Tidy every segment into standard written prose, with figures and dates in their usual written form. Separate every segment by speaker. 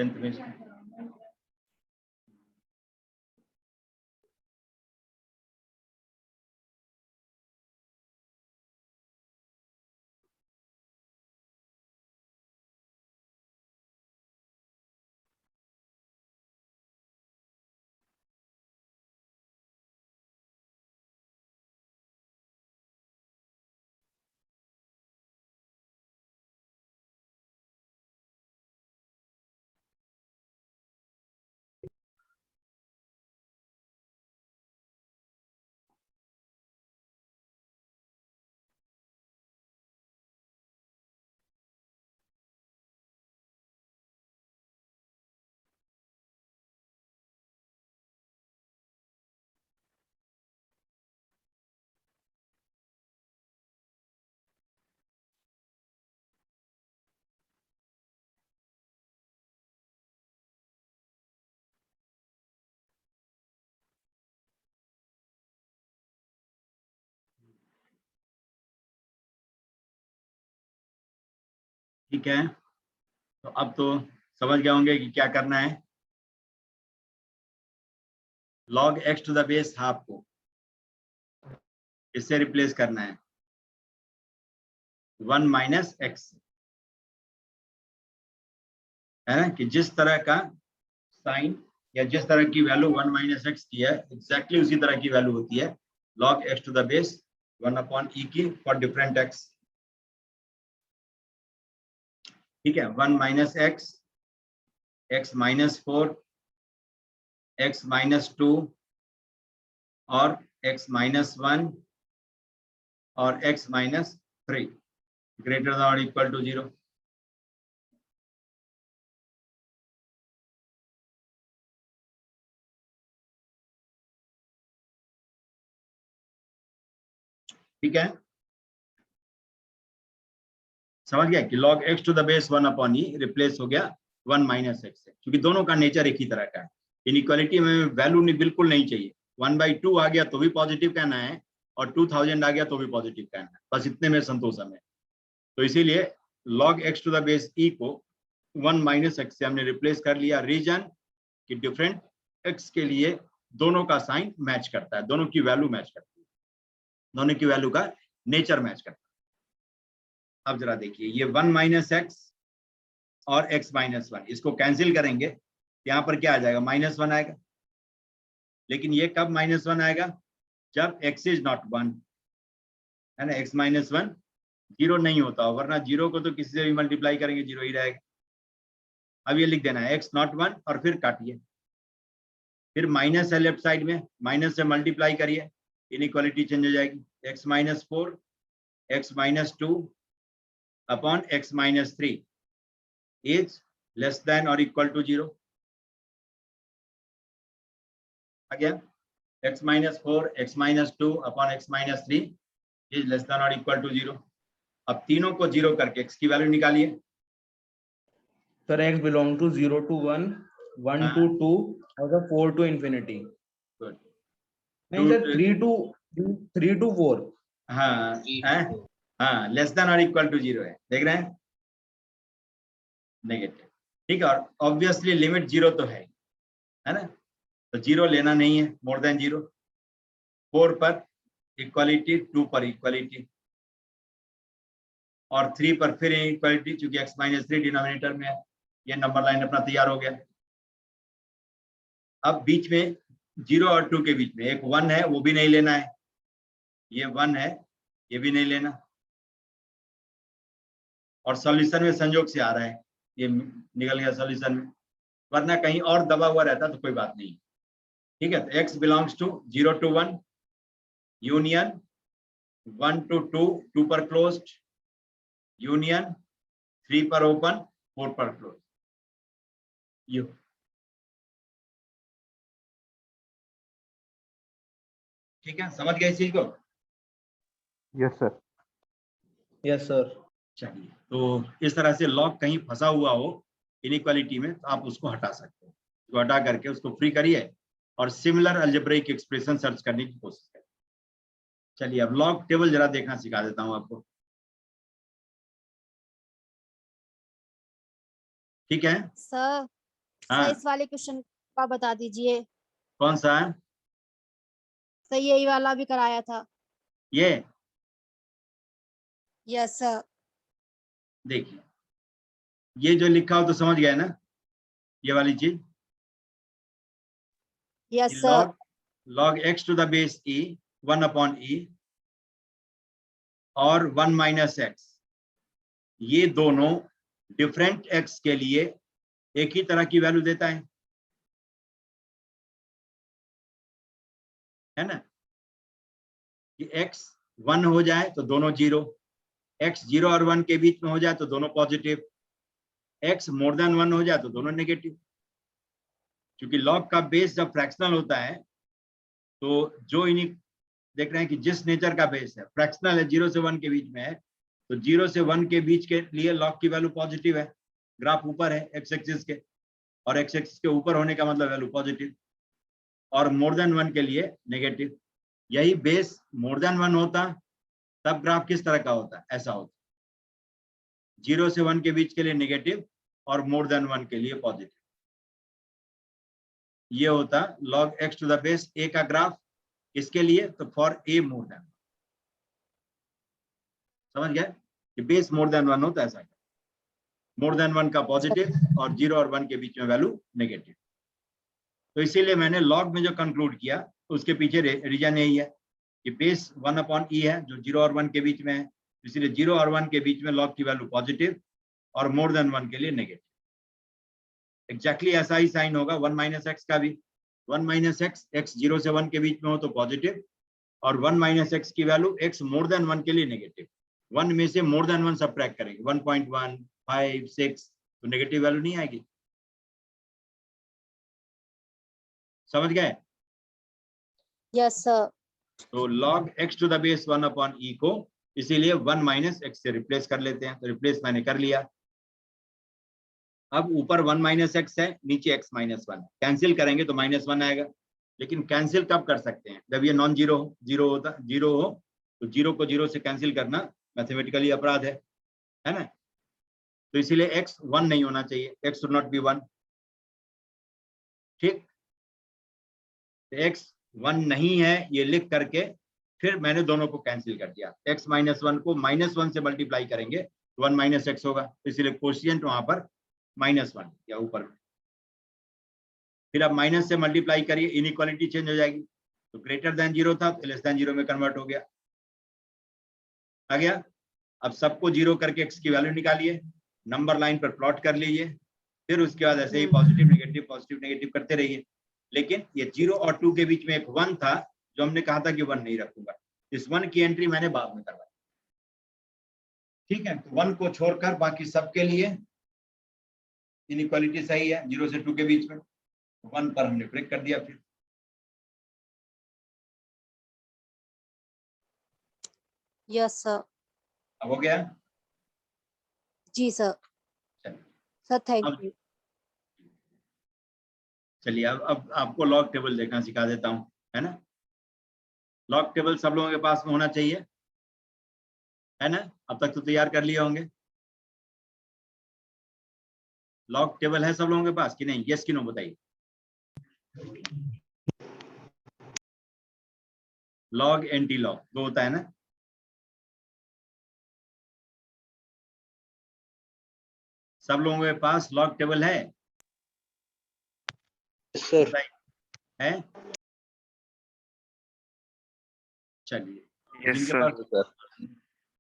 Speaker 1: 10th में। ठीक है, तो अब तो समझ गए होंगे कि क्या करना है। log x to the base half को इससे रिप्लेस करना है 1 माइनस एक्स, है ना, कि जिस तरह का साइन या जिस तरह की वैल्यू 1 माइनस एक्स की है एग्जैक्टली उसी तरह की वैल्यू होती है log x to the base 1 upon e की फॉर डिफरेंट x। ठीक है, 1 minus x, x minus 4, x minus 2 और एक्स माइनस 1 और एक्स माइनस 3 ग्रेटर देन और इक्वल टू 0। ठीक है, समझ गया कि log x to the base 1 upon e replace हो गया 1 माइनस एक्स से, क्योंकि दोनों का नेचर एक ही तरह का है। इनइक्वालिटी में वैल्यू नहीं, बिल्कुल नहीं चाहिए। 1/2 आ गया तो भी पॉजिटिव कहना है और 2000 आ गया तो भी पॉजिटिव कहना है, बस इतने में संतोष हमें। तो इसीलिए log x to the base e को 1 माइनस एक्स से हमने रिप्लेस कर लिया। रीजन कि डिफरेंट x के लिए दोनों का साइन मैच करता है, दोनों की वैल्यू मैच करती है, दोनों की वैल्यू का नेचर मैच करता है। अब जरा देखिए, ये 1 माइनस एक्स और x माइनस 1 इसको कैंसिल करेंगे, यहाँ पर क्या आ जाएगा, -1 आएगा। लेकिन ये कब -1 आएगा, जब x इज नॉट 1, है ना, x माइनस 1 0 नहीं होता, वरना 0 को तो किसी से भी मल्टीप्लाई करेंगे 0 ही रहेगा। अब ये लिख देना है x नॉट 1 और फिर काटिए, फिर माइनस है लेफ्ट साइड में, माइनस से मल्टीप्लाई करिए, इनइक्वालिटी चेंज हो जाएगी। x minus 4, x minus 2 upon x minus 3 is less than और equal to 0। Again x minus 4, x minus 2 upon x minus 3 is less than और इक्वल टू 0। अब तीनों को 0 करके x की वैल्यू निकालिए।
Speaker 2: Sir x belong to 0 to 1, 1 to 2 और 4 to infinity।
Speaker 1: Good.
Speaker 2: नहीं सर 3 to 4।
Speaker 1: हाँ हाँ, लेस देन और इक्वल टू 0 है, देख रहे हैं, नेगेटिव। ठीक है, और ऑब्वियसली लिमिट 0 तो है ना, तो 0 लेना नहीं है, मोर देन 0। 4 पर इक्वालिटी, 2 पर इक्वालिटी और 3 पर फिर इक्वालिटी, क्योंकि x माइनस 3 डिनोमिनेटर में है। ये नंबर लाइन अपना तैयार हो गया। अब बीच में 0 और 2 के बीच में एक 1 है, वो भी नहीं लेना है, ये 1 है, ये भी नहीं लेना, और सॉल्यूशन में संयोग से आ रहा है, ये निकल गया सॉल्यूशन में, वरना कहीं और दबा हुआ रहता तो कोई बात नहीं। ठीक है, तो x belongs to 0 to 1 union 1 to 2, 2 पर क्लोज्ड यूनियन 3 पर ओपन, 4 पर क्लोज। यू ठीक है, समझ गए इस चीज को?
Speaker 3: Yes sir.
Speaker 2: Yes sir.
Speaker 1: चलिए, तो इस तरह से लॉग कहीं फंसा हुआ हो इनइक्वालिटी में तो आप उसको हटा सकते हो, उसको हटा करके उसको फ्री करिए और सिमिलर अलजेब्रिक एक्सप्रेशन सर्च करने की कोशिश करिए। चलिए, अब लॉग टेबल जरा देखना सिखा देता हूं आपको। ठीक है
Speaker 4: सर
Speaker 1: हाँ
Speaker 4: सर इस वाले क्वेश्चन का बता दीजिए।
Speaker 1: कौन सा है
Speaker 4: सर यही वाला भी कराया था।
Speaker 1: ये?
Speaker 4: Yes sir.
Speaker 1: देखिए ये जो लिखा हो तो समझ गए ना, ये वाली चीज,
Speaker 4: yes sir.
Speaker 1: Log log x to the base e 1 upon e और 1 माइनस एक्स, ये दोनों डिफरेंट x के लिए एक ही तरह की वैल्यू देता है ना, कि x 1 हो जाए तो दोनों 0, x 0 और 1 के बीच में हो जाए तो दोनों पॉजिटिव, x मोर देन 1 हो जाए तो दोनों नेगेटिव। क्योंकि log का बेस जब फ्रैक्शनल होता है तो जो इन्हीं देख रहे हैं कि जिस नेचर का बेस है फ्रैक्शनल है, 0 से 1 के बीच में है, तो 0 से 1 के बीच के लिए log की वैल्यू पॉजिटिव है, ग्राफ ऊपर है x एक्सिस के, और x एक्सिस के ऊपर होने का मतलब वैल्यू पॉजिटिव, और मोर देन 1 के लिए नेगेटिव। यही बेस मोर देन 1 होता तब ग्राफ किस तरह का होता, ऐसा होता, 0 से 1 के बीच के लिए नेगेटिव और मोर देन 1 के लिए पॉजिटिव। ये होता log x to the base a का ग्राफ, इसके लिए तो फॉर a मोर देन, समझ गए कि बेस मोर देन 1 होता है, ऐसा मोर देन 1 का पॉजिटिव और 0 और 1 के बीच में वैल्यू नेगेटिव। तो इसीलिए मैंने लॉग में जो कंक्लूड किया उसके पीछे रीजन यही है कि बेस 1 अपॉन ई है जो 0 और 1 के बीच में है, इसलिए 0 और 1 के बीच में लॉग की वैल्यू पॉजिटिव और मोर देन 1 के लिए नेगेटिव। एग्जैक्टली ऐसा ही साइन होगा 1 माइनस एक्स का भी, 1 माइनस एक्स, एक्स 0 से 1 के बीच में हो तो पॉजिटिव, और 1 माइनस एक्स की वैल्यू एक्स मोर देन 1 के लिए नेगेटिव। 1 में से मोर देन 1 सबट्रैक्ट करेंगे, 1.1, 5, 6, तो नेगेटिव वैल्यू नहीं आएगी। समझ गए?
Speaker 4: Yes sir.
Speaker 1: तो log x to the base 1 upon e को इसीलिए 1 माइनस एक्स से रिप्लेस कर लेते हैं, तो रिप्लेस मैंने कर लिया। अब ऊपर 1 माइनस एक्स है, नीचे x माइनस 1, कैंसिल करेंगे तो -1 आएगा। लेकिन कैंसिल कब कर सकते हैं, जब ये नॉन जीरो हो, जीरो होता, जीरो हो तो जीरो को जीरो से कैंसिल करना मैथमेटिकली अपराध है ना। तो इसीलिए x 1 नहीं होना चाहिए, x शुड नॉट बी 1, ठीक। x 1 नहीं है ये लिख करके फिर मैंने दोनों को कैंसिल कर दिया, x माइनस 1 को -1 से मल्टीप्लाई करेंगे तो 1 माइनस एक्स होगा, तो इसलिए कोशिएंट वहां पर -1 या ऊपर में। फिर आप माइनस से मल्टीप्लाई करिए, इनइक्वालिटी चेंज हो जाएगी, तो ग्रेटर देन 0 था तो लेस देन 0 में कन्वर्ट हो गया, आ गया। अब सबको 0 करके x की वैल्यू निकालिए, नंबर लाइन पर प्लॉट कर लीजिए, फिर उसके बाद ऐसे ही पॉजिटिव नेगेटिव करते रहिए। लेकिन ये 0 और 2 के बीच में एक 1 था जो हमने कहा था कि 1 नहीं रखूंगा, इस 1 की एंट्री मैंने बाद में करवाई, ठीक है। तो 1 को छोड़कर बाकी सबके लिए इनइक्वालिटी सही है, 0 से 2 के बीच में, 1 पर हमने ब्रेक कर दिया। फिर
Speaker 4: यस सर।
Speaker 1: अब हो गया।
Speaker 4: जी सर।
Speaker 1: चलिए
Speaker 4: सर थैंक
Speaker 1: अब
Speaker 4: यू।
Speaker 1: चलिए अब आपको लॉग टेबल देखना सिखा देता हूँ, है ना। लॉग टेबल सब लोगों के पास में होना चाहिए, है ना। अब तक तो तैयार कर लिए होंगे। लॉग टेबल है सब लोगों के पास कि नहीं, यस कि नो बताइए। लॉग एंटी लॉग दो होता है ना। सब लोगों के पास लॉग टेबल है,
Speaker 3: सर।
Speaker 1: है। चलिए
Speaker 3: यस
Speaker 1: जिनके
Speaker 3: सर।
Speaker 1: पास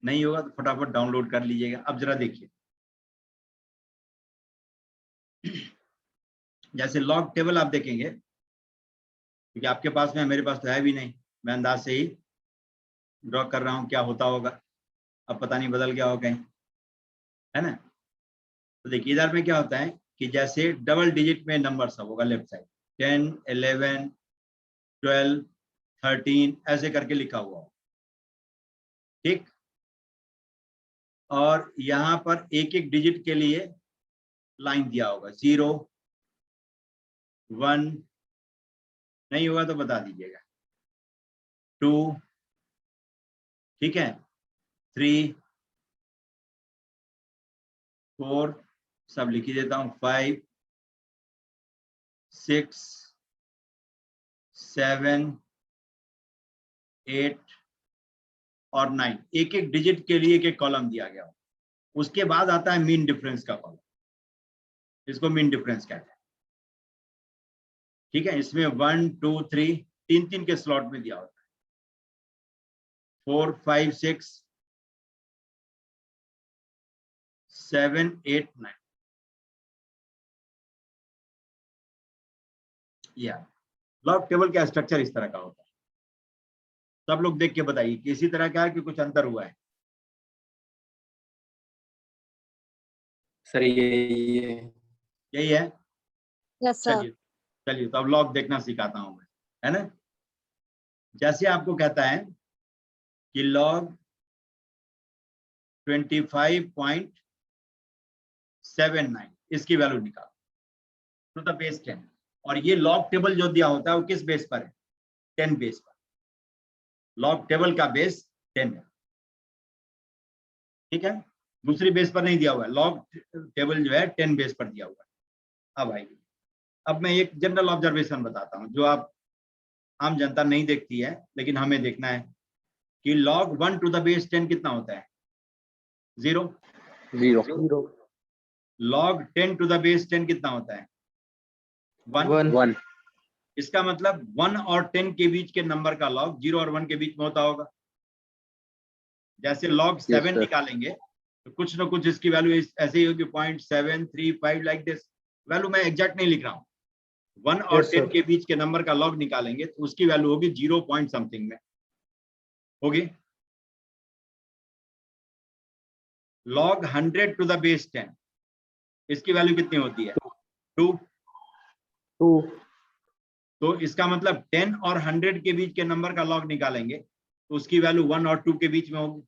Speaker 1: नहीं होगा तो फटाफट डाउनलोड कर लीजिएगा। अब जरा देखिए, जैसे लॉग टेबल आप देखेंगे, क्योंकि आपके पास में, मेरे पास तो है भी नहीं, मैं अंदाज से ही ड्रॉ कर रहा हूँ क्या होता होगा, अब पता नहीं बदल गया हो कहीं, है ना। तो देखिए इधर में क्या होता है कि जैसे डबल डिजिट में नंबर सब होगा लेफ्ट साइड, 10, 11, 12, 13 ऐसे करके लिखा हुआ हो, ठीक। और यहाँ पर एक एक डिजिट के लिए लाइन दिया होगा, 0, 1, नहीं होगा तो बता दीजिएगा, 2, ठीक है, 3, 4, सब लिख ही देता हूँ, 5, 6 7 8 और 9, एक एक डिजिट के लिए एक एक कॉलम दिया गया हो। उसके बाद आता है मीन डिफरेंस का कॉलम, इसको मीन डिफरेंस कहते हैं। ठीक है, इसमें 1 2 3 तीन तीन के स्लॉट में दिया होता है, 4 5 6 7 8 9। या लॉग टेबल का स्ट्रक्चर इस तरह का होता है। सब लोग देख के बताइए कि इसी तरह का है कि कुछ अंतर हुआ है।
Speaker 5: सर ये
Speaker 1: यही है।
Speaker 4: Yes, sir.
Speaker 1: चलिए चलिए, तो अब लॉग देखना सिखाता हूं मैं, है ना। जैसे आपको कहता है कि लॉग 25.79 इसकी वैल्यू निकालो टू द बेस 10, और ये लॉग टेबल जो दिया होता है वो किस बेस पर है? 10 बेस पर। लॉग टेबल का बेस 10 है, ठीक है, दूसरी बेस पर नहीं दिया हुआ है। लॉग टेबल जो है 10 बेस पर दिया हुआ है। अब आइए, अब मैं एक जनरल ऑब्जर्वेशन बताता हूं जो आप आम जनता नहीं देखती है, लेकिन हमें देखना है कि log 1 टू द बेस 10 कितना होता है? 0।
Speaker 5: 0
Speaker 1: log 10 टू द बेस 10 कितना होता है? 1।
Speaker 5: 1
Speaker 1: इसका मतलब 1 और 10 के बीच के नंबर का log 0 और 1 के बीच में होता होगा। जैसे log 7
Speaker 5: sir.
Speaker 1: निकालेंगे तो कुछ ना कुछ इसकी वैल्यू ऐसे ही होगी 0.735 लाइक दिस। वैल्यू मैं एग्जैक्ट नहीं लिख रहा हूँ। 1 और 10 के बीच के नंबर का log निकालेंगे तो उसकी वैल्यू होगी 0 पॉइंट समथिंग में होगी। log 100 टू द बेस 10 इसकी वैल्यू कितनी होती है? 2। तो इसका मतलब 10 और 100 के बीच के नंबर का log निकालेंगे तो उसकी वैल्यू 1 और 2 के बीच में होगी,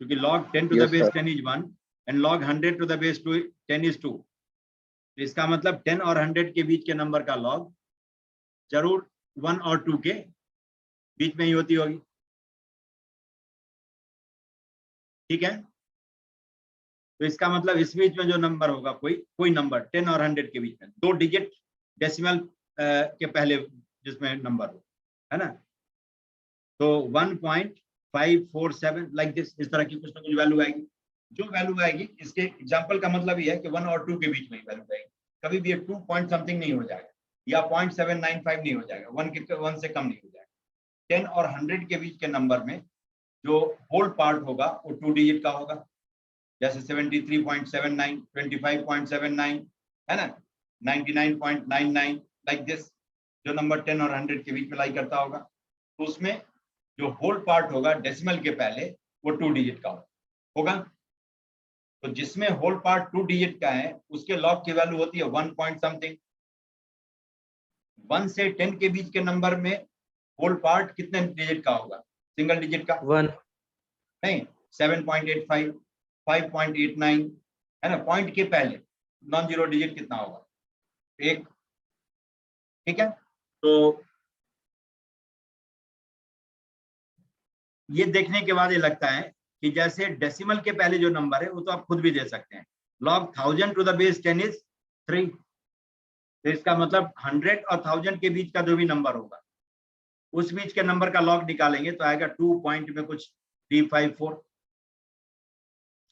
Speaker 1: क्योंकि log 10 to the
Speaker 5: Yes,
Speaker 1: base
Speaker 5: sir.
Speaker 1: 10 is 1 and log 100 to the base 10 is 2। तो इसका मतलब 10 और 100 के बीच के नंबर का log जरूर 1 और 2 के बीच में ही होती होगी। ठीक है, तो इसका मतलब इस बीच में जो नंबर होगा, कोई नंबर 10 और 100 के बीच में 2 डिजिट डेसिमल के पहले जिसमें नंबर हो, है ना, तो 1.547 लाइक दिस, इस तरह की कुछ ना कुछ वैल्यू आएगी। जो वैल्यू आएगी, इसके एग्जांपल का मतलब ये है कि 1 और 2 के बीच में वैल्यू आएगी। कभी भी ये 2 पॉइंट समथिंग नहीं हो जाएगा या 0.795 नहीं हो जाएगा, 1 से कम नहीं हो जाएगा। 10 और 100 के बीच के नंबर में जो होल पार्ट होगा वो 2 डिजिट का होगा, जैसे 73.79, 25.79, है ना, 99.99 लाइक दिस। जो नंबर 10 और 100 के बीच में लाई करता होगा तो उसमें जो होल पार्ट होगा डेसिमल के पहले वो 2 डिजिट का होगा। तो जिसमें होल पार्ट 2 डिजिट का है उसके लॉग की वैल्यू होती है 1 पॉइंट समथिंग। 1 से 10 के बीच के नंबर में होल पार्ट कितने डिजिट का होगा? सिंगल डिजिट का
Speaker 2: 1
Speaker 1: नहीं, 7.85, 5.89, है ना, पॉइंट के पहले नॉन जीरो डिजिट कितना होगा? 1। ठीक है, तो ये देखने के बाद ये लगता है कि जैसे डेसिमल के पहले जो नंबर है वो तो आप खुद भी दे सकते हैं। log 1000 to the base 10 is 3। तो इसका मतलब 100 और 1000 के बीच का जो भी नंबर होगा उस बीच के नंबर का log निकालेंगे तो आएगा 2 पॉइंट में कुछ 354,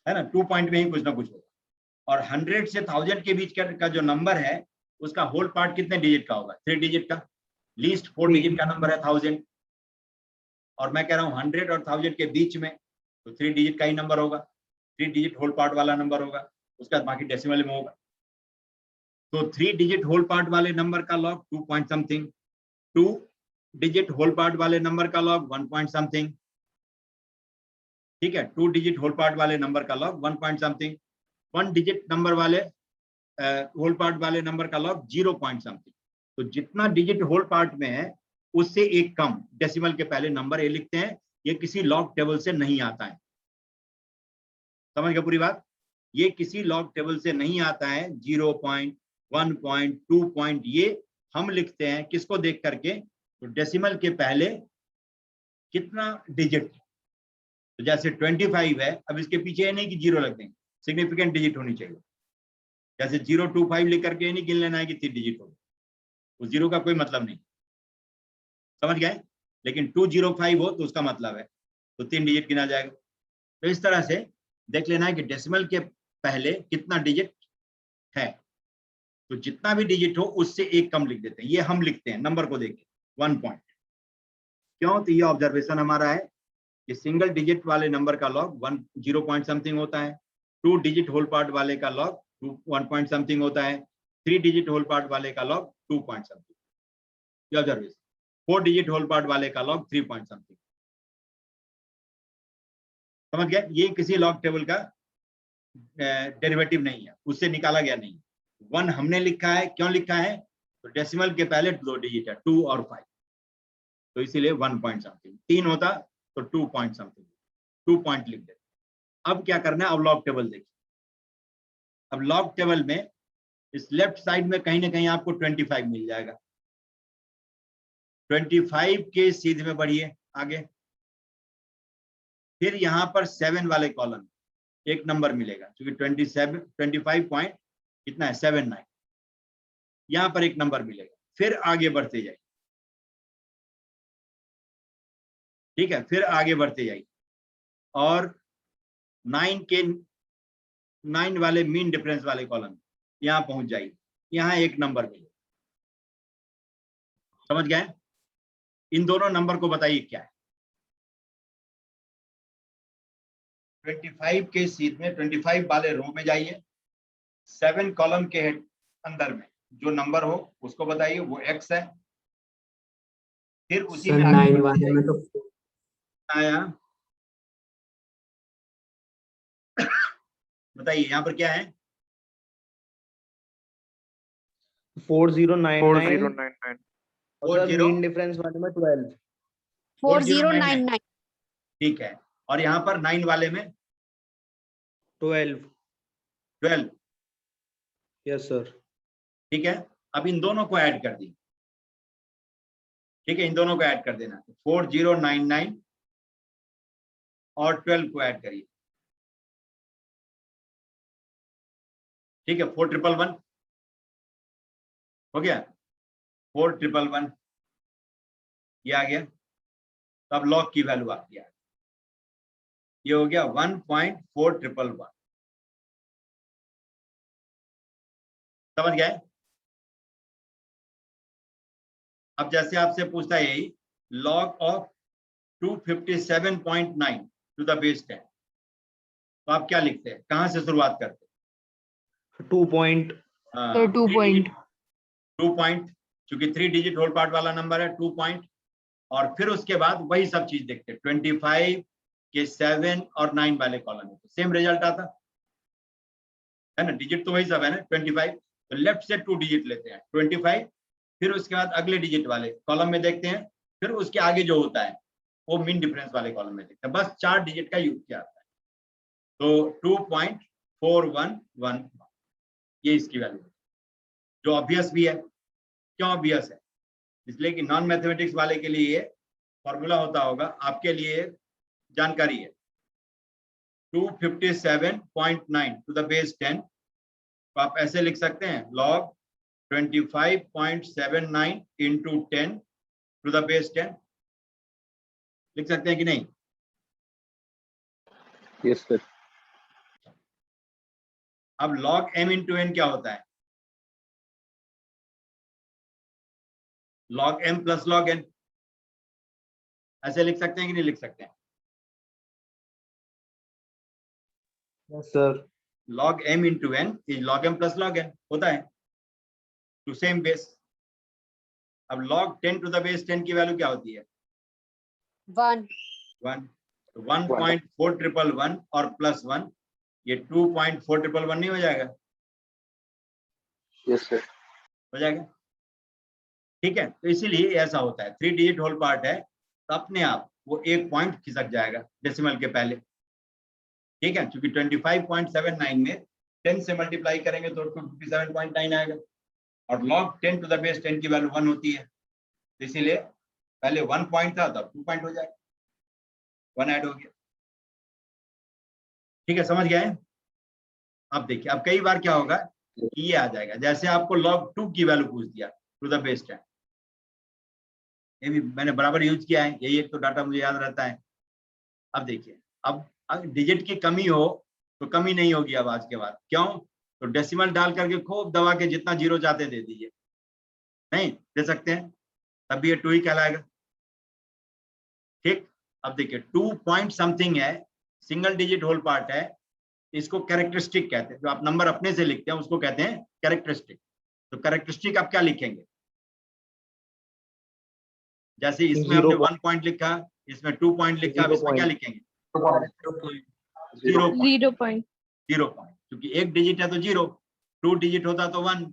Speaker 1: है ना, 2 पॉइंट में ही कुछ ना कुछ होगा। और 100 से 1000 के बीच का जो नंबर है उसका होल पार्ट कितने डिजिट का होगा? 3 डिजिट का। लीस्ट 4 डिजिट का नंबर है 1000, और मैं कह रहा हूँ 100 और 1000 के बीच में, तो 3 डिजिट का ही नंबर होगा, 3 डिजिट होल पार्ट वाला नंबर होगा, उसका बाकी डेसिमल में होगा। तो 3 डिजिट होल पार्ट वाले नंबर का log 2 point something, 2 digit whole part वाले नंबर का log 1 पॉइंट समथिंग। ठीक है, 2 डिजिट होल पार्ट वाले नंबर का log 1 point something, 1 digit number वाले होल पार्ट वाले नंबर का log 0 पॉइंट समथिंग। तो जितना डिजिट होल पार्ट में है उससे एक कम डेसिमल के पहले नंबर ये लिखते हैं। ये किसी लॉग टेबल से नहीं आता है। समझ गए पूरी बात? ये किसी लॉग टेबल से नहीं आता है। 0 पॉइंट, 1 पॉइंट, 2 पॉइंट, ये हम लिखते हैं किसको देख करके? तो डेसिमल के पहले कितना डिजिट। तो जैसे 25 है, अब इसके पीछे नहीं कि 0 लग देंगे, सिग्निफिकेंट डिजिट होनी चाहिए। जैसे 025 लिख करके नहीं गिन लेना है कि 3 डिजिट हो, उस 0 का कोई मतलब नहीं, समझ गए। लेकिन 205 हो तो उसका मतलब है, तो 3 डिजिट गिना जाएगा। तो इस तरह से देख लेना है कि डेसिमल के पहले कितना डिजिट है, तो जितना भी डिजिट हो उससे एक कम लिख देते हैं। ये हम लिखते हैं नंबर को देख के 1 पॉइंट। क्यों? तो ये ऑब्जर्वेशन हमारा है कि सिंगल डिजिट वाले नंबर का लॉग 0 पॉइंट समथिंग होता है, 2 डिजिट होल पार्ट वाले का लॉग 1 पॉइंट समथिंग होता है, 3 डिजिट होल पार्ट वाले का लॉग 2 पॉइंट समथिंग, ये ऑब्जर्वेशन। 4 डिजिट होल पार्ट वाले का लॉग 3 पॉइंट समथिंग। समझ गए? ये किसी लॉग टेबल का डेरिवेटिव नहीं है, उससे निकाला गया नहीं। 1 हमने लिखा है, क्यों लिखा है? तो डेसिमल के पहले 2 डिजिट है, 2 और 5, तो इसीलिए 1 पॉइंट समथिंग। 3 होता तो 2 पॉइंट समथिंग, 2 पॉइंट लिख देते। अब क्या करना है? अब लॉग टेबल देखिए। अब लॉग टेबल में इस लेफ्ट साइड में कहीं ना कहीं आपको 25 मिल जाएगा। 25 के सीधे में बढ़िए आगे, फिर यहां पर 7 वाले कॉलम एक नंबर मिलेगा, क्योंकि 25 पॉइंट कितना है 79, यहां पर एक नंबर मिलेगा। फिर आगे बढ़ते जाइए, ठीक है, फिर आगे बढ़ते जाइए और 9 वाले मीन डिफरेंस वाले कॉलम यहां पहुंच जाइए, यहां एक नंबर मिलेगा। समझ गए? इन दोनों नंबर को बताइए क्या है। 25 के सीध में 25 वाले रो में जाइए, 7 कॉलम के अंदर में जो नंबर हो उसको बताइए, वो x है। फिर उसी में
Speaker 5: 9 वाले में तो
Speaker 1: आया, बताइए यहाँ पर क्या है?
Speaker 2: 4099 और सर
Speaker 1: 40
Speaker 2: मीन डिफरेंस वाले में 12।
Speaker 4: 4099
Speaker 1: ठीक है, और यहाँ पर 9 वाले में 12।
Speaker 2: Yes sir.
Speaker 1: ठीक है, अब इन दोनों को ऐड कर दी, ठीक है, इन दोनों को ऐड कर देना। 4099 और 12 को ऐड करिए, ठीक है, 4111 हो गया, 4111 ये आ गया। तो अब लॉग की वैल्यू आ गया, ये हो गया 1.4111। समझ गए? अब जैसे आपसे पूछता है यही log of 257.9 to the base 10, तो आप क्या लिखते हैं, कहां से शुरुआत करते हैं?
Speaker 2: 2 पॉइंट।
Speaker 4: तो 2 पॉइंट
Speaker 1: 2 पॉइंट, क्योंकि 3 डिजिट होल पार्ट वाला नंबर है, 2 पॉइंट। और फिर उसके बाद वही सब चीज देखते हैं, 25 के 7 और 9 वाले कॉलम में, तो सेम रिजल्ट आता है ना, डिजिट तो वही सब है ना 25। तो लेफ्ट से 2 डिजिट लेते हैं 25, फिर उसके बाद अगले डिजिट वाले कॉलम में देखते हैं, फिर उसके आगे जो होता है वो मीन डिफरेंस वाले कॉलम में देखते हैं। बस 4 डिजिट का यूज किया जाता है। तो 2.4111 ये इसकी वैल्यू है, जो ऑब्वियस भी है। क्यों ऑब्वियस है? इसलिए कि नॉन मैथमेटिक्स वाले के लिए फॉर्मूला होता होगा, आपके लिए जानकारी है। 257.9 टू द बेस 10, तो आप ऐसे लिख सकते हैं log 25.79 into 10 to the base 10, लिख सकते हैं कि नहीं?
Speaker 5: Yes sir.
Speaker 1: अब log m इंटू n क्या होता है? log m plus log n, ऐसे लिख सकते हैं कि नहीं लिख सकते हैं?
Speaker 2: Yes sir.
Speaker 1: log m into n is log m plus log n होता है, टू सेम बेस। अब log 10 टू द बेस 10 की वैल्यू क्या होती है?
Speaker 4: 1
Speaker 1: 1। तो 1.4111 और प्लस 1, ये 2.4111 नहीं हो जाएगा?
Speaker 5: Yes sir.
Speaker 1: हो जाएगा, ठीक है। तो इसीलिए ऐसा होता है, 3 डिजिट होल पार्ट है तो अपने आप वो एक पॉइंट खिसक जाएगा डेसिमल के पहले, ठीक है, क्योंकि 25.79 में 10 से मल्टीप्लाई करेंगे तो 57.9 आएगा, और log 10 टू द बेस 10 की वैल्यू 1 होती है, तो इसीलिए पहले 1 पॉइंट था तब 2 पॉइंट हो जाएगा, 1 ऐड हो गया, ठीक है, समझ गए? अब देखिए, अब कई बार क्या होगा ये आ जाएगा। जैसे आपको log 2 की वैल्यू पूछ दिया टू द बेस 10, ये भी मैंने बराबर यूज किया है, यही एक तो डाटा मुझे याद रहता है। अब देखिए, अब डिजिट की कमी हो तो कमी नहीं होगी अब आज के बाद। क्यों? तो डेसिमल डाल करके खूब दबा के जितना जीरो चाहते दे दीजिए, नहीं दे सकते हैं, तब भी ये 2 ही कहलाएगा। ठीक, अब देखिए 2 पॉइंट समथिंग है, सिंगल डिजिट होल पार्ट है, इसको कैरेक्टरिस्टिक कहते हैं। जो आप नंबर अपने से लिखते हैं उसको कहते हैं कैरेक्टरिस्टिक। तो कैरेक्टरिस्टिक आप क्या लिखेंगे? जैसे इसमें हमने 1 पॉइंट लिखा, इसमें 2 पॉइंट लिखा, अब इसमें क्या लिखेंगे? 0 पॉइंट। क्योंकि एक डिजिट है तो 0, 2 डिजिट होता तो 1,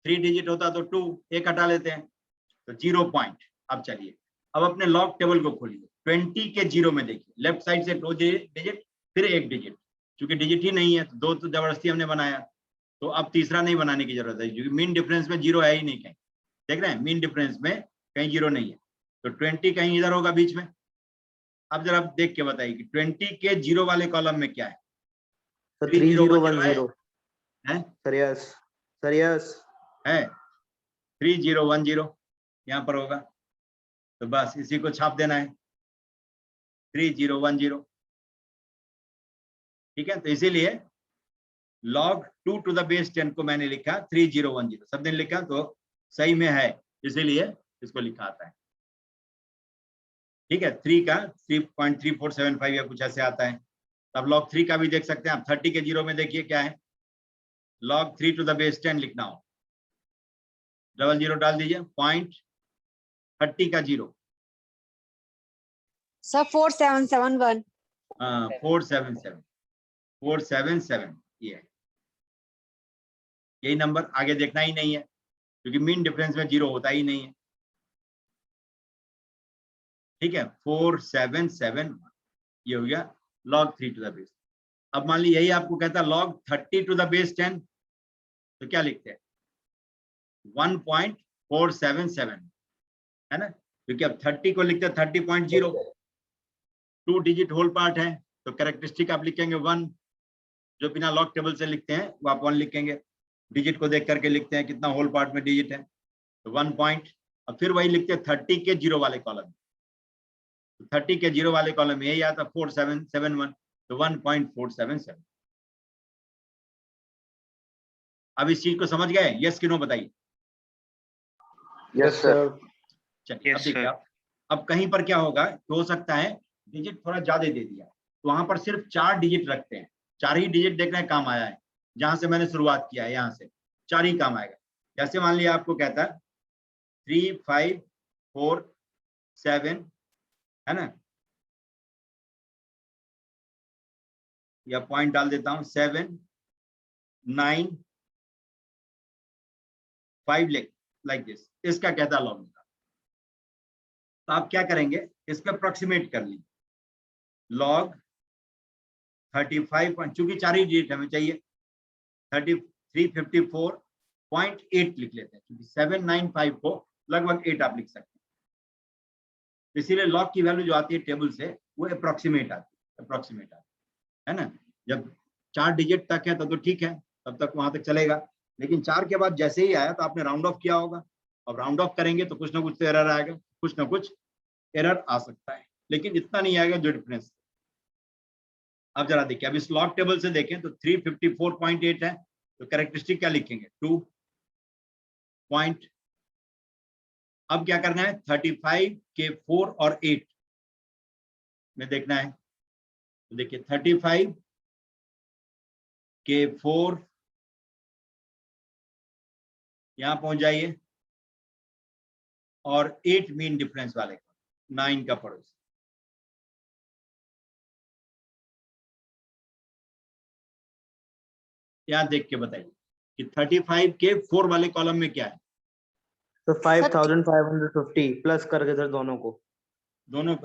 Speaker 1: 3 डिजिट होता तो 2, एक हटा लेते हैं तो 0 पॉइंट। अब चलिए, अब अपने लॉग टेबल को खोलिए, 20 के 0 में देखिए, लेफ्ट साइड से 2 डिजिट फिर एक डिजिट, क्योंकि डिजिट ही नहीं है तो 2 तो जबरदस्ती हमने बनाया, तो अब तीसरा नहीं बनाने की जरूरत है, क्योंकि मीन डिफरेंस में 0 है ही नहीं कहीं। देख रहे हैं, मीन डिफरेंस में कहीं 0 नहीं है, तो 20 कहीं इधर होगा बीच में। अब जरा आप देख के बताइए कि 20 के 0 वाले कॉलम में क्या है?
Speaker 3: 3010
Speaker 1: है
Speaker 3: सर, यस सर, यस
Speaker 1: है 3010 यहाँ पर होगा, तो बस इसी को छाप देना है 3010। ठीक है, तो इसीलिए log 2 टू द बेस 10 को मैंने लिखा 3010, सब दिन लिखा तो सही में है, इसीलिए इसको लिखा आता है। ठीक है, 3 का 3.3475 या कुछ ऐसे आता है। अब log 3 का भी देख सकते हैं आप, 30 के 0 में देखिए क्या है, log 3 टू द बेस 10 लिखना हो, 00 डाल दीजिए, 0.30 का 0,
Speaker 4: सर 4771।
Speaker 1: हाँ 477 ये है, यही नंबर, आगे देखना ही नहीं है क्योंकि मीन डिफरेंस में 0 होता ही नहीं है। ठीक है, 477 ये हो गया log 3 टू द बेस। अब मान ली यही आपको कहता है log 30 टू द बेस 10, तो क्या लिखते हैं? 1.477 है ना, क्योंकि अब 30 को लिखते हैं 30.0, 2 डिजिट होल पार्ट है, तो कैरेक्टरिस्टिक आप लिखेंगे 1, जो बिना लॉग टेबल से लिखते हैं वो आप 1 लिखेंगे, डिजिट को देख करके लिखते हैं कितना होल पार्ट में डिजिट है, तो 1 पॉइंट। अब फिर वही लिखते हैं 30 के 0 वाले कॉलम, तो 30 के 0 वाले कॉलम में यही आता 4771, तो 1.477। अब इस चीज को समझ गए? यस कि नो बताइए।
Speaker 3: यस सर,
Speaker 1: चलिए, अब देखिए, अब कहीं पर क्या होगा, तो हो सकता है डिजिट थोड़ा ज्यादा दे दिया, तो वहां पर सिर्फ 4 डिजिट रखते हैं, 4 ही डिजिट देखना है काम आया है, जहां से मैंने शुरुआत किया है यहाँ से 4 ही काम आएगा। जैसे मान लिया आपको कहता है 3547 है ना, या पॉइंट डाल देता हूं 795 लाइक दिस, इसका कहता है लॉग का। तो आप क्या करेंगे, इसका अप्रोक्सीमेट कर लीजिए, लॉग 35, चूंकि 4 ही डिजिट हमें चाहिए, 354.8 लिख लेते हैं, क्योंकि 795 को लगभग 8 आप लिख सकते हैं, इसीलिए लॉग की वैल्यू जो आती है टेबल से वो अप्रोक्सीमेट आती है ना। जब 4 डिजिट तक है तब तो ठीक है, तब तक वहां तक चलेगा, लेकिन 4 के बाद जैसे ही आया तो आपने राउंड ऑफ किया होगा, अब राउंड ऑफ करेंगे तो कुछ ना कुछ तो एरर आएगा, कुछ ना कुछ एरर आ सकता है, लेकिन इतना नहीं आएगा जो डिफरेंस। अब जरा देखिए, अब इस लॉग टेबल से देखें तो 354.8 है, तो कैरेक्टरिस्टिक क्या लिखेंगे 2 पॉइंट। अब क्या करना है, 35 के 4 और 8 में देखना है, तो देखिए 35 के 4 यहां पहुंच जाइए, और 8 मीन डिफरेंस वाले 9 का पड़ोस, यहाँ देख के बताइए कि 35 के 4 वाले कॉलम में क्या है,
Speaker 3: तो 5550 प्लस करके सर दोनों को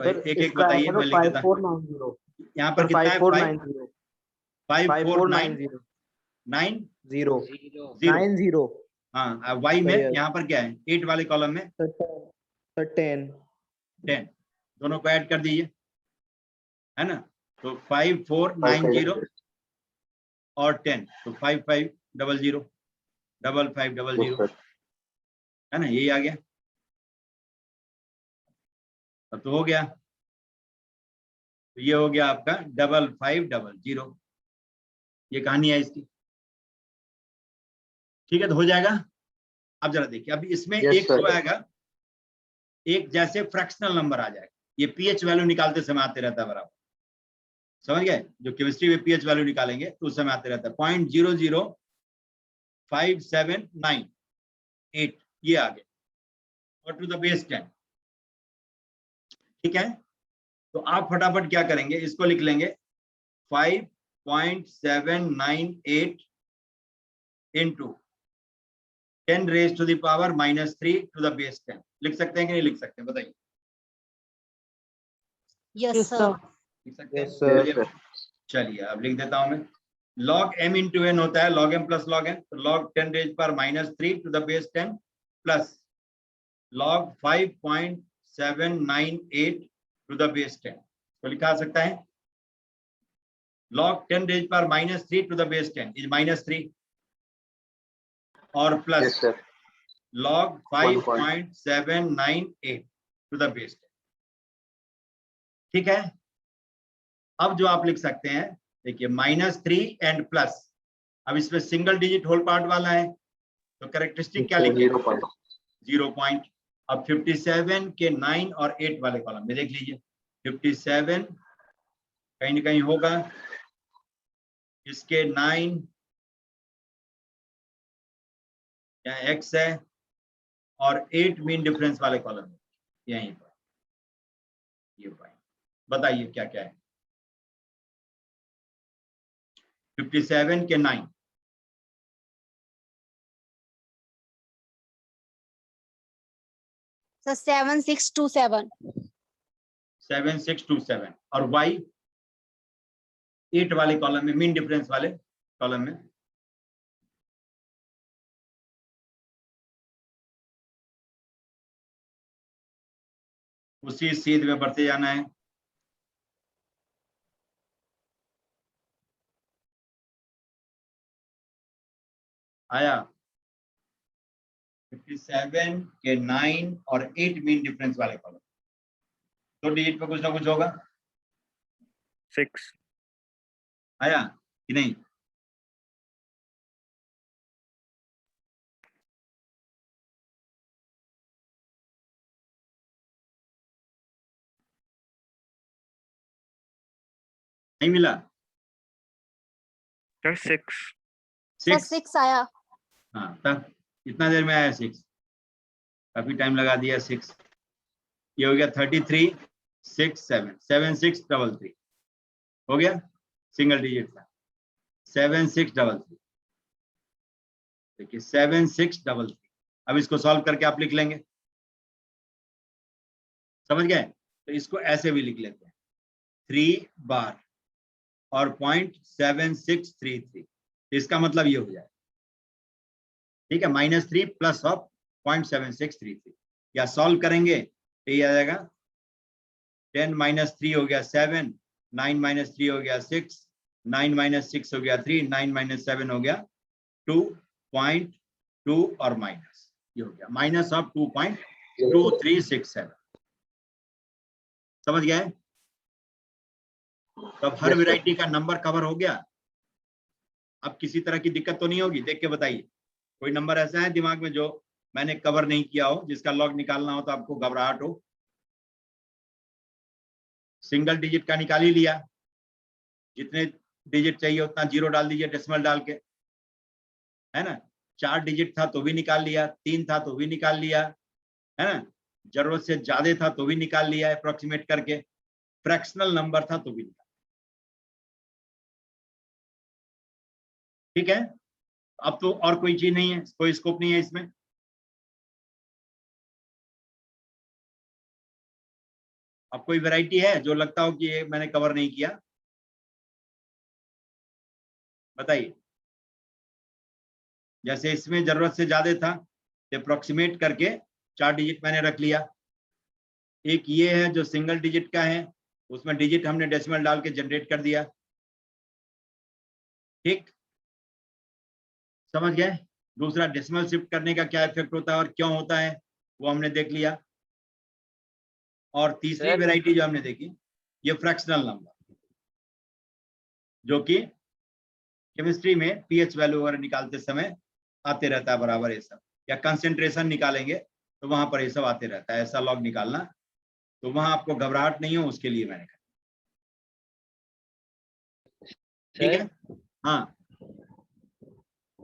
Speaker 1: एक एक बताइए, मैं लिख देता हूं।
Speaker 3: 5490
Speaker 1: यहाँ पर कितना है,
Speaker 3: 5490
Speaker 1: 5490
Speaker 3: 90
Speaker 1: हाँ, वाई में यहाँ पर क्या है, 8 वाले कॉलम में
Speaker 3: 10
Speaker 1: दोनों को ऐड कर दीजिए, है ना, तो 5490 और 10, तो 5500। 5500 है ना, यही आ गया। अब तो हो गया, तो ये हो गया आपका 5500। ये कहानी है इसकी, ठीक है, तो हो जाएगा। अब जरा देखिए, अभी इसमें
Speaker 5: Yes,
Speaker 1: एक
Speaker 5: sir.
Speaker 1: तो आएगा, एक जैसे फ्रैक्शनल नंबर आ जाएगा, ये पीएच वैल्यू निकालते समय आते रहता है बराबर, समझ गए? जो केमिस्ट्री में पीएच वैल्यू निकालेंगे तो उस समय आते रहता है 0.00579 ये आ गया, और टू द बेस 10, ठीक है। तो आप फटाफट क्या करेंगे, इसको लिख लेंगे 5.798 into 10 raise to the power -3 to the base 10। लिख सकते हैं कि नहीं लिख सकते, बताइए।
Speaker 4: Yes,
Speaker 3: Yes,
Speaker 4: sir.
Speaker 3: sir.
Speaker 1: लिख सकते हैं?
Speaker 3: Yes, sir.
Speaker 1: चलिए, चलिए अब लिख देता हूं मैं। log m इंटू n होता है log m plus log n, तो log 10 रेज पर -3 to the base 10 plus log 5.798 to the base 10, तो लिखा जा सकता है log 10 रेज पर -3 टू द बेस 10 इज -3 और
Speaker 5: Yes,
Speaker 1: plus
Speaker 5: sir.
Speaker 1: log 5.798 to the base 10, ठीक है। अब जो आप लिख सकते हैं, देखिए -3 एंड प्लस, अब इसमें सिंगल डिजिट होल पार्ट वाला है, तो कैरेक्टरिस्टिक क्या लिखेंगे?
Speaker 5: 0 point.
Speaker 1: 0 पॉइंट। अब 57 के 9 और 8 वाले कॉलम में देख लीजिए, 57 कहीं ना कहीं होगा, इसके 9 यहाँ x है, और 8 मीन डिफरेंस वाले कॉलम में यहीं पर, ये पॉइंट बताइए क्या क्या है? 57 के 9,
Speaker 4: So 7627.
Speaker 1: 7627, और y 8 वाले कॉलम में, मीन डिफरेंस वाले कॉलम में, उसी सीध में बढ़ते जाना है। आया 57 के 9 और 8 मीन डिफरेंस वाले कॉलम, तो डिजिट पे कुछ ना कुछ होगा।
Speaker 5: 6.
Speaker 1: आया कि नहीं? नहीं मिला?
Speaker 5: Sir, 6.
Speaker 4: Sir,
Speaker 1: 6,
Speaker 4: 6 आया.
Speaker 1: हाँ, तब इतना देर में आया 6, काफी टाइम लगा दिया 6। ये हो गया 3367, 7633 हो गया, सिंगल डिजिट था 7633। देखिए 7633, अब इसको सॉल्व करके आप लिख लेंगे, समझ गए? तो इसको ऐसे भी लिख लेते हैं 3 बार और 0.7633, इसका मतलब ये हो जाए, ठीक है, -3 प्लस ऑफ 0.7633, या सॉल्व करेंगे तो ये आ जाएगा 10 - 3 हो गया 7, 9 - 3 हो गया 6, 9 - 6 हो गया 3, 9 - 7 हो गया 2.2 और माइनस, ये हो गया माइनस ऑफ 2.2367। समझ गए? तो अब हर
Speaker 5: Yes, sir.
Speaker 1: वैरायटी का नंबर कवर हो गया। अब किसी तरह की दिक्कत तो नहीं होगी? देख के बताइए, कोई नंबर ऐसा है दिमाग में जो मैंने कवर नहीं किया हो, जिसका लॉग निकालना हो तो आपको घबराहट हो? सिंगल डिजिट का निकाल ही लिया, जितने डिजिट चाहिए उतना जीरो डाल दीजिए डेसिमल डाल के, है ना। 4 डिजिट था तो भी निकाल लिया, 3 था तो भी निकाल लिया, है ना, जरूरत से ज्यादा था तो भी निकाल लिया अप्रोक्सीमेट करके, फ्रैक्शनल नंबर था तो भी निकाल, ठीक है। अब तो और कोई चीज नहीं है, कोई स्कोप नहीं है इसमें। अब कोई वैरायटी है जो लगता हो कि ये मैंने कवर नहीं किया? बताइए। जैसे इसमें जरूरत से ज्यादा था तो अप्रोक्सीमेट करके 4 डिजिट मैंने रख लिया। एक ये है जो सिंगल डिजिट का है, उसमें डिजिट हमने डेसिमल डाल के जनरेट कर दिया, ठीक, समझ गए? दूसरा डेसिमल शिफ्ट करने का क्या इफेक्ट होता है और क्यों होता है वो हमने देख लिया। और तीसरी
Speaker 6: सर।
Speaker 1: वैरायटी जो हमने देखी ये फ्रैक्शनल नंबर, जो कि केमिस्ट्री में पीएच वैल्यू वगैरह निकालते समय आते रहता है बराबर ये सब, या कंसेंट्रेशन निकालेंगे तो वहां पर ये सब आते रहता है, ऐसा लॉग निकालना। तो वहां आपको घबराहट नहीं हो उसके लिए मैंने कहा, ठीक है। हाँ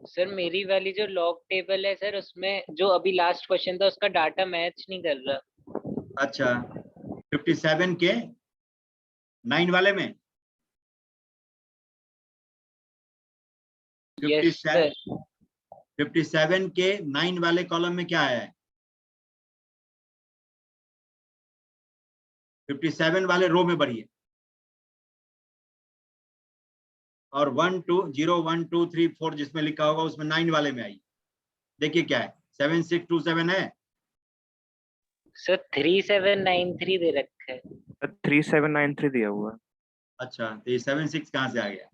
Speaker 6: सर मेरी वाली जो लॉग टेबल है सर, उसमें जो अभी लास्ट क्वेश्चन था उसका डाटा मैच नहीं कर रहा।
Speaker 1: अच्छा, 57 के 9 वाले में
Speaker 6: यस सर।
Speaker 1: 57 के 9 वाले कॉलम में क्या है? 57 वाले रो में बढ़िए, और 1 2 0 1 2 3 4 जिसमें लिखा होगा उसमें 9 वाले में आइए, देखिए क्या है, 7627 है।
Speaker 6: सर 3793 दे रखा है।
Speaker 5: 3793 दिया हुआ है।
Speaker 1: अच्छा, तो ये 76 कहाँ से आ गया?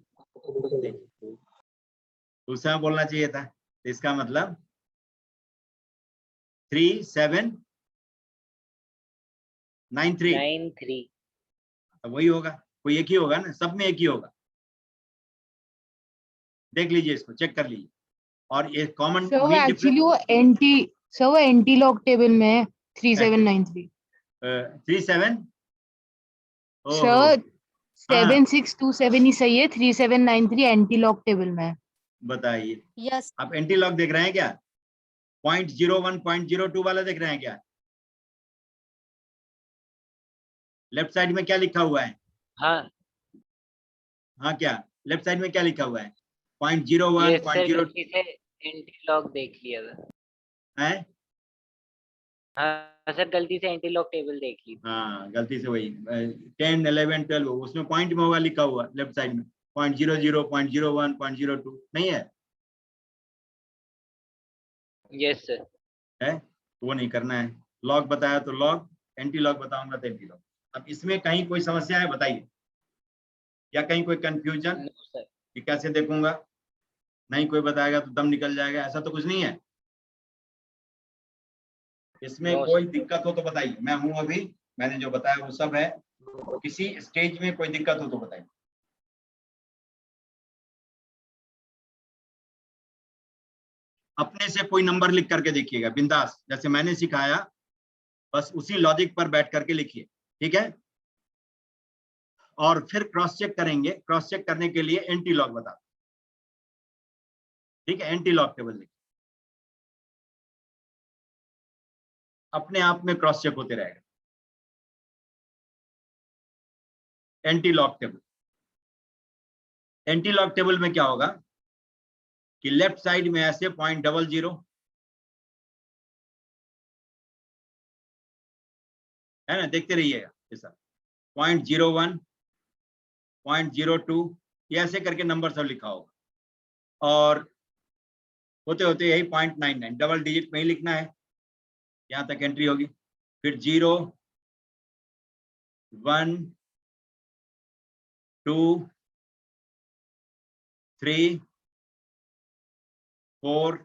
Speaker 1: दूसरा बोलना चाहिए था, तो इसका मतलब 3793 तो वही होगा, कोई एक ही होगा ना, सब में एक ही होगा। देख लीजिए, इसको चेक कर लीजिए। और ये कॉमन
Speaker 7: सर वो एक्चुअली वो एंटी लॉग टेबल में है 3793
Speaker 1: 37
Speaker 7: सर 7627 ही सही है 3793 एंटी लॉग टेबल में है।
Speaker 1: बताइए,
Speaker 4: Yes.
Speaker 1: आप एंटी लॉग देख रहे हैं क्या? 0.01 0.02 वाला देख रहे हैं क्या? लेफ्ट साइड में क्या लिखा हुआ है?
Speaker 6: हाँ
Speaker 1: हाँ, क्या लेफ्ट साइड में क्या लिखा हुआ है? 0.01
Speaker 6: यस सर,
Speaker 1: 0.02
Speaker 6: गलती से एंटी लॉग देख लिया था।
Speaker 1: है।
Speaker 6: हाँ सर, गलती से एंटी लॉग टेबल देख ली।
Speaker 1: हाँ, गलती से वही 10 11 12 उसमें पॉइंट में होगा लिखा हुआ लेफ्ट साइड में, 0.00 0.01 0.02 नहीं है?
Speaker 6: Yes sir.
Speaker 1: है तो वो नहीं करना है। लॉग बताया तो लॉग, एंटी लॉग बताऊंगा तो एंटी लॉग। अब इसमें कहीं कोई समस्या है बताइए, या कहीं कोई कंफ्यूजन
Speaker 6: नो सर।
Speaker 1: कि कैसे देखूंगा? नहीं कोई बताएगा तो दम निकल जाएगा, ऐसा तो कुछ नहीं है। इसमें
Speaker 6: No,
Speaker 1: कोई दिक्कत हो तो बताइए, मैं हूं अभी, मैंने जो बताया वो सब है। किसी स्टेज में कोई दिक्कत हो तो बताइए। अपने से कोई नंबर लिख करके देखिएगा बिंदास, जैसे मैंने सिखाया बस उसी लॉजिक पर बैठ करके लिखिए, ठीक है। और फिर क्रॉस चेक करेंगे, क्रॉस चेक करने के लिए एंटी लॉग बता, ठीक है। एंटी लॉग टेबल लिखिए, अपने आप में क्रॉस चेक होते रहेगा। Anti log table, anti log table में क्या होगा कि लेफ्ट साइड में ऐसे 0.00 है ना, देखते रहिएगा ये सब 0.01 0.02 ये ऐसे करके नंबर सब लिखा होगा, और होते होते यही 0.99 डबल डिजिट में ही लिखना है, यहां तक एंट्री होगी। फिर 0 1 2 3 4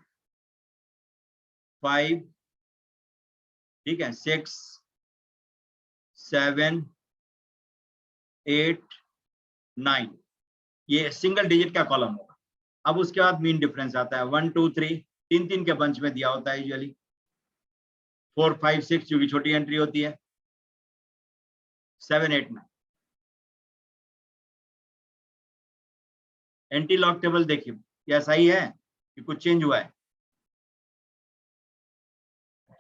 Speaker 1: 5 ठीक है 6 7 8 9 ये सिंगल डिजिट का कॉलम होगा। अब उसके बाद मीन डिफरेंस आता है 1 2 3 तीन तीन के बंच में दिया होता है यूजुअली, 4 5 6 जो कि छोटी एंट्री होती है, 7 8 9। एंटी लॉग टेबल देखिए, ये ऐसा ही है कि कुछ चेंज हुआ है?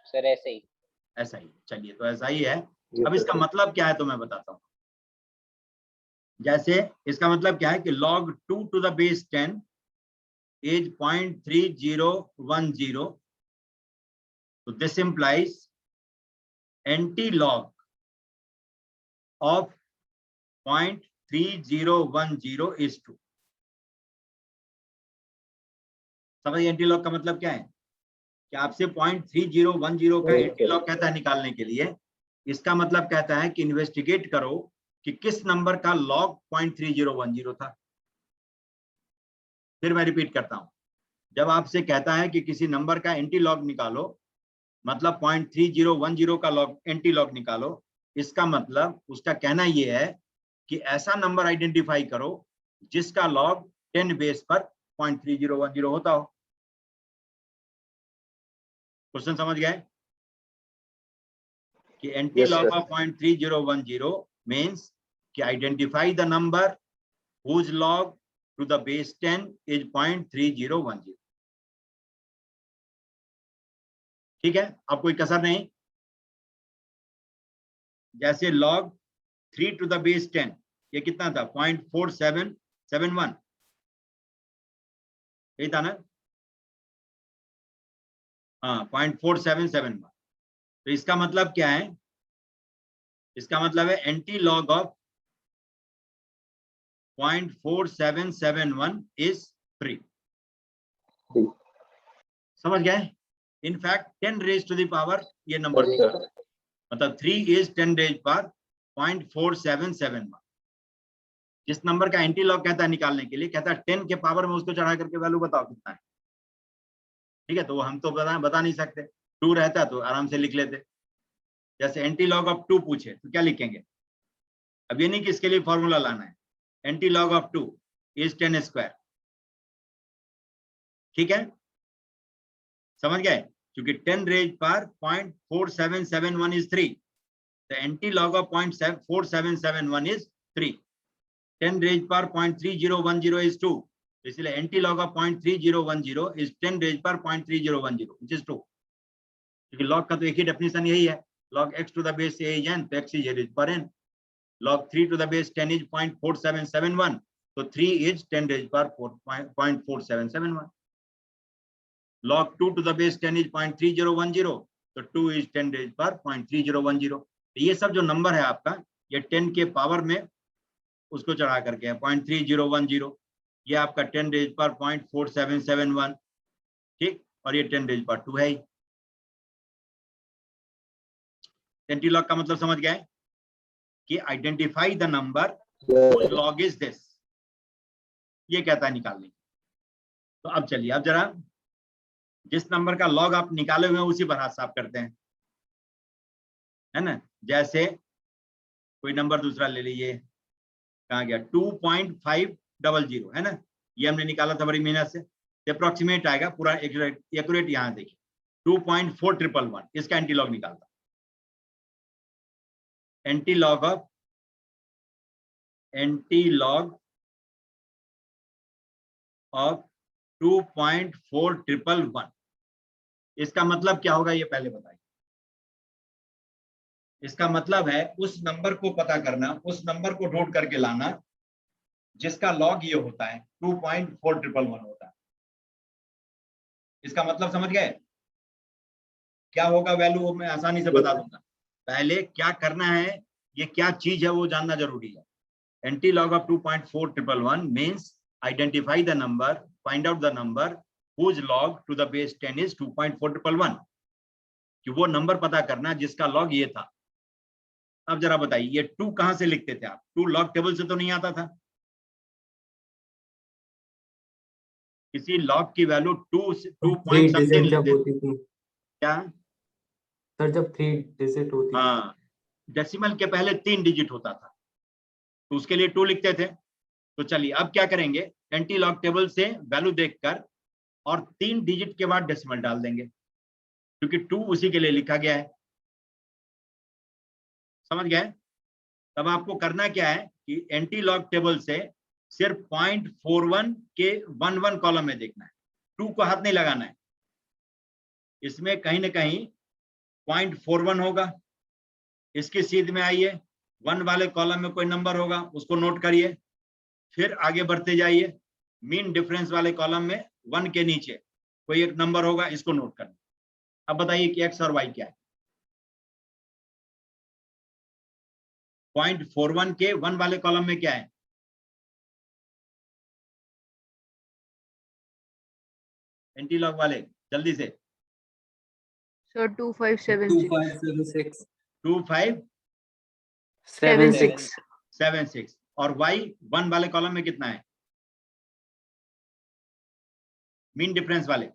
Speaker 6: सर ऐसे ही।
Speaker 1: ऐसा ही, चलिए तो ऐसा ही है। अब इसका मतलब क्या है तो मैं बताता हूँ। जैसे इसका मतलब क्या है कि log 2 to the base 10 is 0.3010, so this implies anti-log of 0.3010 is 2। समझिए एंटी लॉग का मतलब क्या है कि आपसे 0.3010 का एंटी लॉग कहता है निकालने के लिए, इसका मतलब कहता है कि इन्वेस्टिगेट करो कि किस नंबर का लॉग 0.3010 था। फिर मैं रिपीट करता हूं, जब आपसे कहता है कि किसी नंबर का एंटी लॉग निकालो, मतलब 0.3010 का लॉग एंटी लॉग निकालो, इसका मतलब उसका कहना यह है कि ऐसा नंबर आइडेंटिफाई करो जिसका लॉग 10 बेस पर 0.3010 होता हो। क्वेश्चन समझ गए कि anti
Speaker 3: Yes,
Speaker 1: log
Speaker 3: sir.
Speaker 1: Of 0.3010 means कि identify the number whose log to the base 10 is 0.3010। ठीक है, अब कोई कसर नहीं। जैसे log 3 to the base 10 ये कितना था 0.4771, यही था ना? हाँ 0.4771। तो इसका मतलब क्या है? इसका मतलब है एंटी लॉग ऑफ 0.4771 इज 3। समझ गए? In fact 10 raise to the power ये नंबर
Speaker 3: Yes,
Speaker 1: निकला,
Speaker 3: sir.
Speaker 1: मतलब 3 इज 10 रेज पर 0.4771। जिस नंबर का एंटी लॉग कहता है निकालने के लिए, कहता है 10 के पावर में उसको चढ़ा करके वैल्यू बताओ कितना है। ठीक है, तो हम तो बता नहीं सकते, 2 रहता तो आराम से लिख लेते। जैसे एंटी लॉग ऑफ 2 पूछे तो क्या लिखेंगे? अब ये नहीं कि इसके लिए फॉर्मूला लाना है, anti log of 2 is 10 square. ठीक है, समझ गए? क्योंकि 10 रेज पर 0.4771 is 3, the anti log of 0.4771 is 3। 10 raised पर 0.3010 is 2, इसलिए anti log of 0.3010 is 10 raised पर 0.3010 which is 2। क्योंकि लॉग का तो एक ही डेफिनेशन यही है, log x to the base a is n, तो x is raised पर n। log 3 to the base 10 is 0.4771, तो 3 is 10 raised पर 0.4771। log 2 to the base 10 is 0.3010, तो 2 is 10 raised पर 0.3010। ये सब जो नंबर है आपका, ये 10 के पावर में उसको चढ़ा करके है 0.3010, ये आपका 10 रेज पर 0.4771। ठीक, और ये 10 रेज पर 2 है ही। एंटी लॉग का मतलब समझ गए कि identify the number whose log is this, ये कहता है निकालने। तो अब चलिए, अब जरा जिस नंबर का लॉग आप निकाले हुए हैं उसी पर हाथ साफ करते हैं, है ना? जैसे कोई नंबर दूसरा ले लीजिए, कहाँ गया, 2.500 है ना? ये हमने निकाला था बड़ी मेहनत से, अप्रोक्सीमेट आएगा, पूरा एक्यूरेट यहाँ देखिए 2.4111, इसका एंटी लॉग निकालता। एंटी लॉग ऑफ 2.4111, इसका मतलब क्या होगा ये पहले बताइए। इसका मतलब है उस नंबर को पता करना, उस नंबर को ढूंढ करके लाना जिसका लॉग ये होता है 2.4111 होता है। इसका मतलब समझ गए? क्या होगा वैल्यू मैं आसानी से बता दूंगा, पहले क्या करना है, ये क्या चीज है वो जानना जरूरी है। Anti log of 2.4111 means identify the number, find out the number whose log to the base 10 is 2.4111, कि वो नंबर पता करना जिसका लॉग ये था। अब जरा बताइए, ये 2 कहां से लिखते थे आप? 2 लॉग टेबल से तो नहीं आता था। किसी लॉग की वैल्यू 2 पॉइंट समथिंग लेते थे। क्या
Speaker 3: सर, जब 3 डिजिट होती,
Speaker 1: हाँ, डेसिमल के पहले 3 डिजिट होता था, तो उसके लिए 2 लिखते थे। तो चलिए अब क्या करेंगे, एंटी लॉग टेबल से वैल्यू देखकर और 3 डिजिट के बाद डेसिमल डाल देंगे, क्योंकि 2 उसी के लिए लिखा गया है। समझ गए? तब आपको करना क्या है कि एंटी लॉग टेबल से सिर्फ 0.41 के 11 कॉलम में देखना है, 2 को हाथ नहीं लगाना है। इसमें कहीं ना कहीं 0.41 होगा, इसकी सीध में आइए, 1 वाले कॉलम में कोई नंबर होगा उसको नोट करिए, फिर आगे बढ़ते जाइए, मीन डिफरेंस वाले कॉलम में 1 के नीचे कोई एक नंबर होगा, इसको नोट करना। अब बताइए कि x और y क्या है। 0.41 के 1 वाले कॉलम में क्या है? एंटी लॉग वाले जल्दी से।
Speaker 7: सर 2576
Speaker 1: 2576 और y 1 वाले कॉलम में कितना है? मीन डिफरेंस वाले